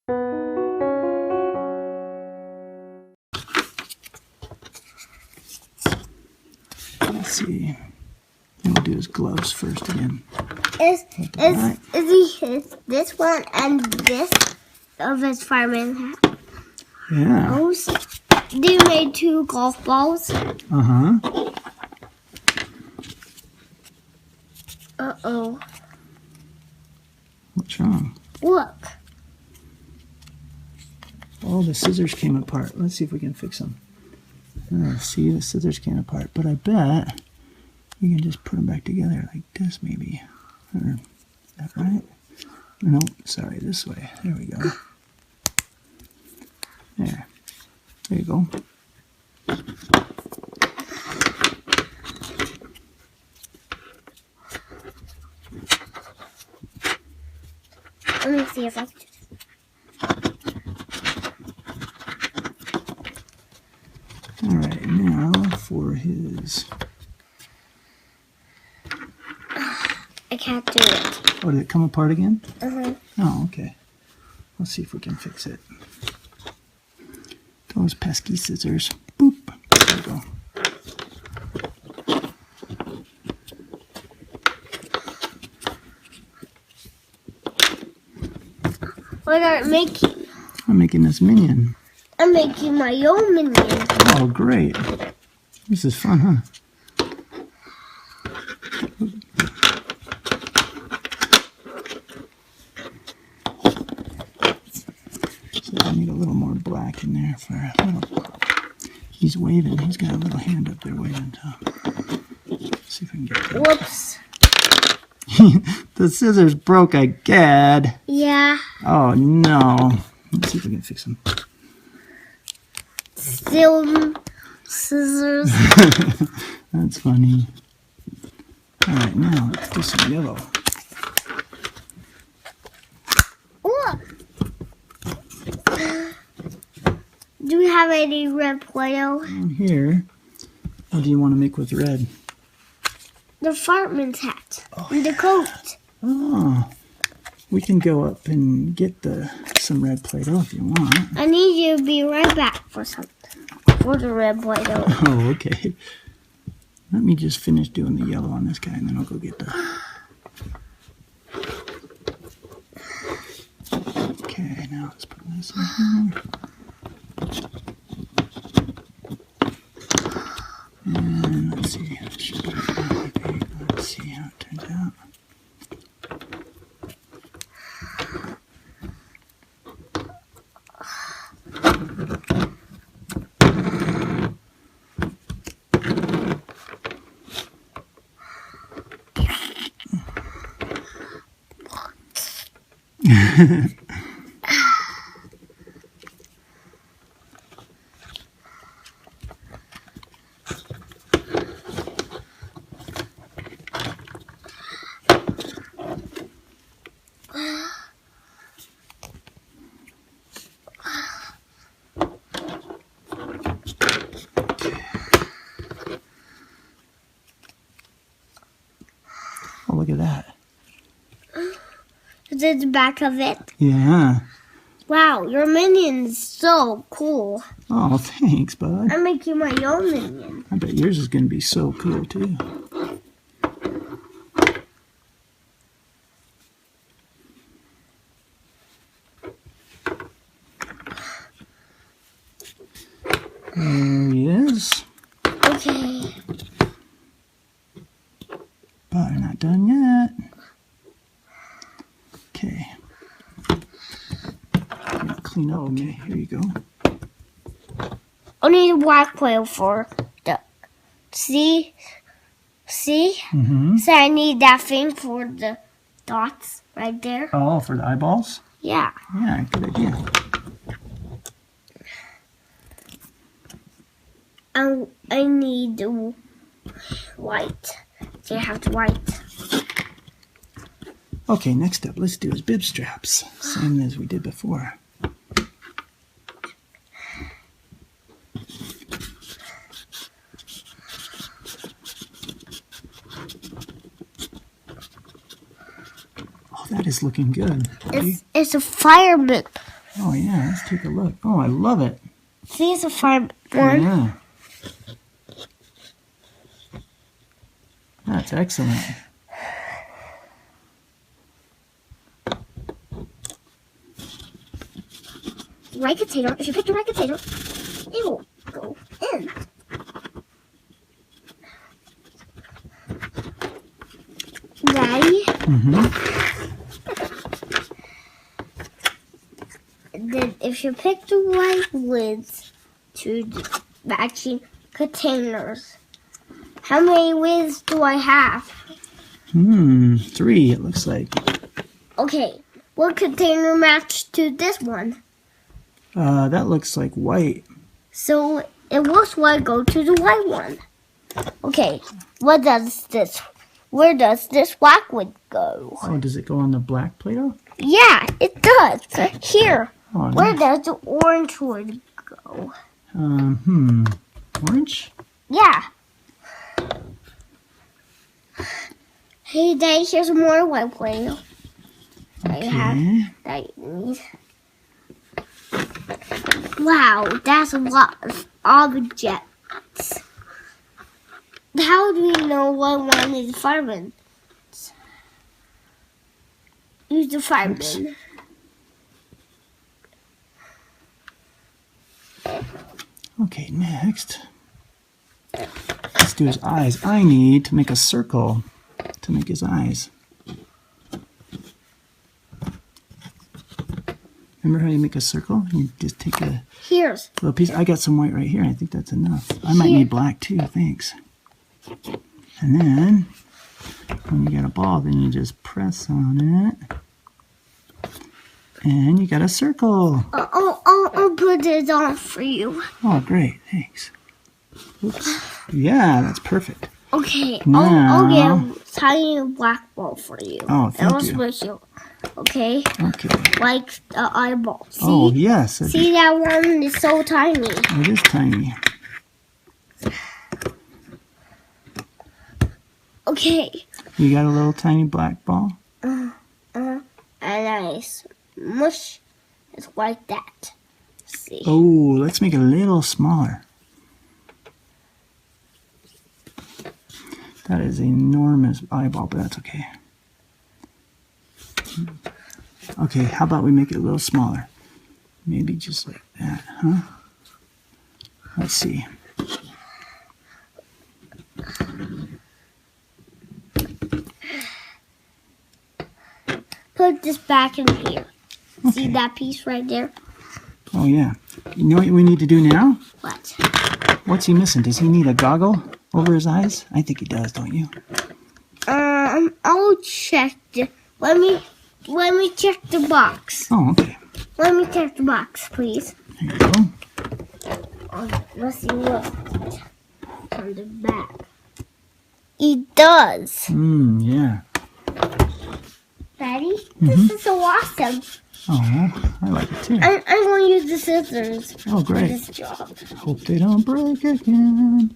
Let's see. We'll do his gloves first again. Is this one and this of his fireman hat? Yeah. Oh, they made 2 golf balls. Uh-huh. Uh-oh. What's wrong? Look. Oh, the scissors came apart. Let's see if we can fix them. See, the scissors came apart. But I bet we can just put them back together like this, maybe. Or, is that right? Nope, sorry, this way. There we go. There. There you go. Let me see if I can do this. Alright, now for his... I can't do it. Oh, did it come apart again? Uh-huh. Oh, okay. Let's see if we can fix it. Those pesky scissors. Boop. There we go. What are you making? I'm making this minion. I'm making my own minion. Oh, great. This is fun, huh? So I need a little more black in there for a little... He's waving. He's got a little hand up there waving. So let's see if we can get that. Whoops. The scissors broke, I gad. Yeah. Oh, no. Let's see if we can fix them. Still scissors. That's funny. Alright, now let's do some yellow. Look. Do we have any red Play-Doh? And here, what do you want to make with red? The fireman's hat. And the coat. Oh, we can go up and get some red Play-Doh if you want. I need you to be right back for something. For the red Play-Doh. Oh, okay. Let me just finish doing the yellow on this guy, and then I'll go get the... Okay, now let's put this in here. And let's see. Let's see how it turns out. Oh, look at that. Is it the back of it? Yeah. Wow, your minion is so cool. Oh, thanks, bud. I'm making my own minion. I bet yours is going to be so cool, too. There he is. Okay. But we're not done yet. Okay. Clean up. Okay, here you go. I need a black Play-Doh for the... See? See? Mm-hmm. So I need that thing for the dots right there. Oh, for the eyeballs? Yeah. Yeah, good idea. I need the white. So I have the white. Okay, next up, let's do his bib straps. Same as we did before. Oh, that is looking good. It's a fireman Oh, yeah, let's take a look. Oh, I love it. See, it's a fun one. Yeah. That's excellent. Right container. If you pick the right container, it will go in. Ready? And then if you pick the right lids to the matching containers, how many lids do I have? 3, it looks like. Okay, what container matched to this one? That looks like white. So it looks like go to the white one. Okay, where does this black one go? Oh, does it go on the black Play-Doh? Yeah, it does. Here, Oh, where nice. does the orange one go? Orange? Yeah. Hey, Daddy, here's more white Play-Doh. Okay. That you need. Wow, that's a lot of objects. How do we know what one is fireman? Use the fireman. Oops. Okay, next. Let's do his eyes. I need to make a circle to make his eyes. Remember how you make a circle? You just take a Here's. little piece. I got some white right here. I think that's enough. I might need black too, thanks. And then, when you got a ball, then you just press on it. And you got a circle. I'll put it on for you. Oh, great. Thanks. Oops. Yeah, that's perfect. Okay, Now- I'll get a tiny black ball for you. Oh, And thank I'll you. switch you. Okay? Okay. Like the eyeball. See? Oh, yes. See that one is so tiny. It is tiny. Okay. You got a little tiny black ball? And I smush it like that. See? Oh, let's make it a little smaller. That is an enormous eyeball, but that's okay. Okay, how about we make it a little smaller? Maybe just like that, huh? Let's see. Put this back in here. See Okay. that piece right there? Oh, yeah. You know what we need to do now? What? What's he missing? Does he need a goggle over his eyes? I think he does, don't you? I'll check the. Let me check the box. Oh, okay. Let me check the box, please. There you go. Let's see what on the back. It does. Yeah. Daddy, this is so awesome. Oh, I like it too. I'm going to use the scissors Oh, for great. this job. Hope they don't break again.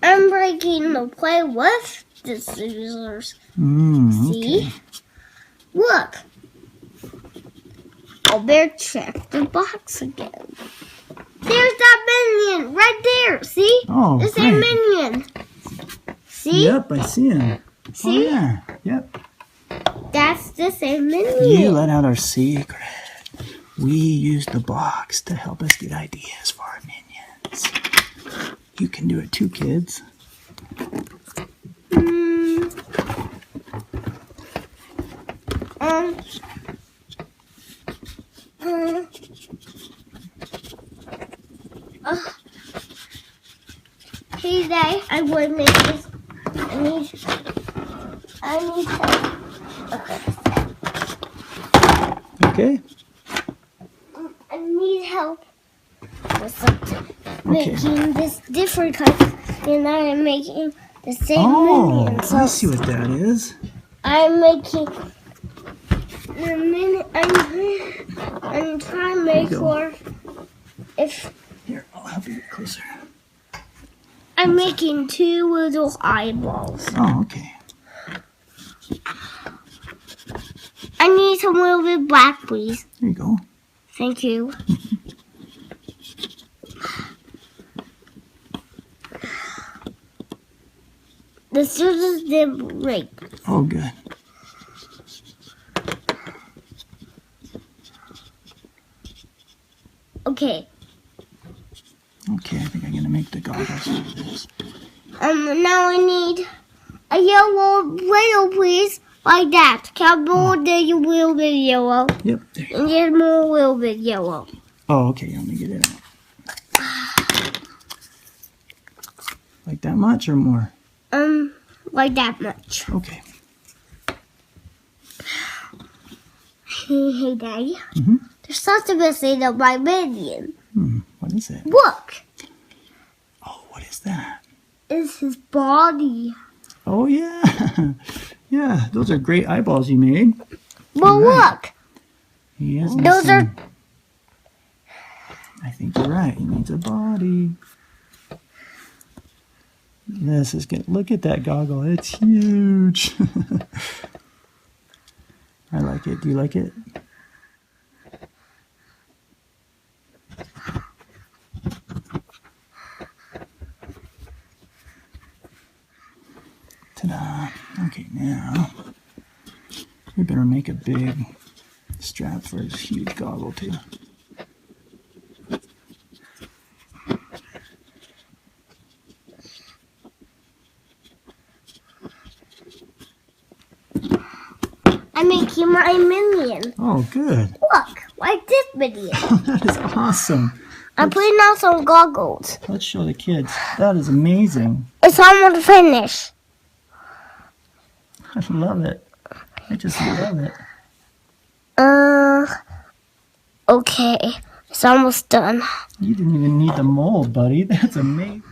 I'm breaking the play with the scissors. See? Okay. Look. I'll better check the box again. There's that minion right there. See? Oh, the same great. minion. See? Yep, I see him. See? Oh, yeah. Yep. That's the same minion. You let out our secret. We use the box to help us get ideas for our minions. You can do it too, kids. Hey, Dad, I'm going to make this. I need help. Okay? I need help with something. Okay. Making this different kind, and I am making the same Oh, minion. I see what that is. I'm making the minion. I'm trying to make There you go. her. If Here, I'll help you get closer. I'm making two little eyeballs. Oh, okay. some little bit black, please. There you go. Thank you. The scissors didn't break. Oh, good. Okay. Okay, I think I'm gonna make the goggles for this. Now I need a yellow Play-Doh, please. Like that. Couple the little bit yellow. Yep. There. And just more little bit yellow. Oh, okay. Let me get it out. Like that much or more? Like that much. Okay. Hey, Daddy. Mm-hmm. There's something missing on my minion. What is it? Look. Oh, what is that? It's his body. Oh, yeah. Yeah, those are great eyeballs you made. Well, look. He is Those missing. I think you're right. He needs a body. This is good. Look at that goggle. It's huge. I like it. Do you like it? Ta-da. Okay, now we better make a big strap for his huge goggle too. I'm making my minion. Oh, good. Look, like this minion. That is awesome. I'm putting on some goggles. Let's show the kids. That is amazing. It's almost finished. I love it. I just love it. Okay. It's almost done. You didn't even need the mold, buddy. That's amazing.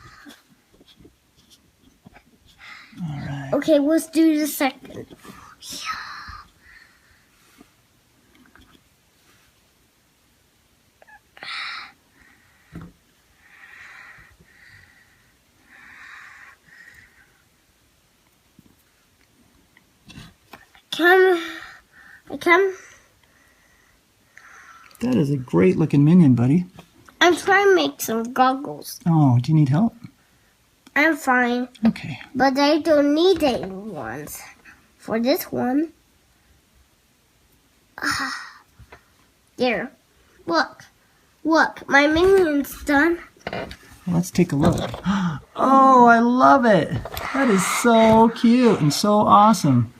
All right. Okay, let's do the second. Come. That is a great looking minion, buddy. I'm trying to make some goggles. Oh, do you need help? I'm fine, Okay. but I don't need any ones for this one. There. Look, my minion's done. Let's take a look. Oh, I love it. That is so cute and so awesome.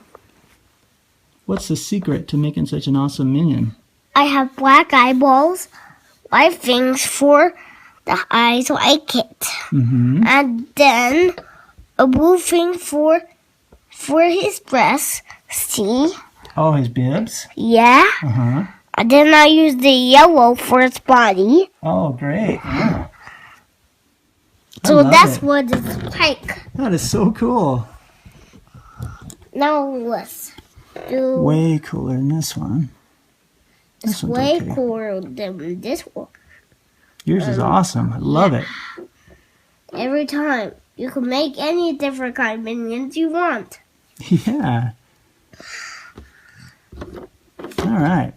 What's the secret to making such an awesome minion? I have black eyeballs, white things for the eyes like it. Mm-hmm. And then a blue thing for his breast. See? Oh, his bibs? Yeah. Uh-huh. And then I use the yellow for its body. Oh, great. Yeah. So that's it. what it's like. That is so cool. Now let's do... Way cooler than this one. It's one's way okay. cooler than this one. Yours is awesome. I love it. Every time. You can make any different kind of minions you want. Yeah. All right.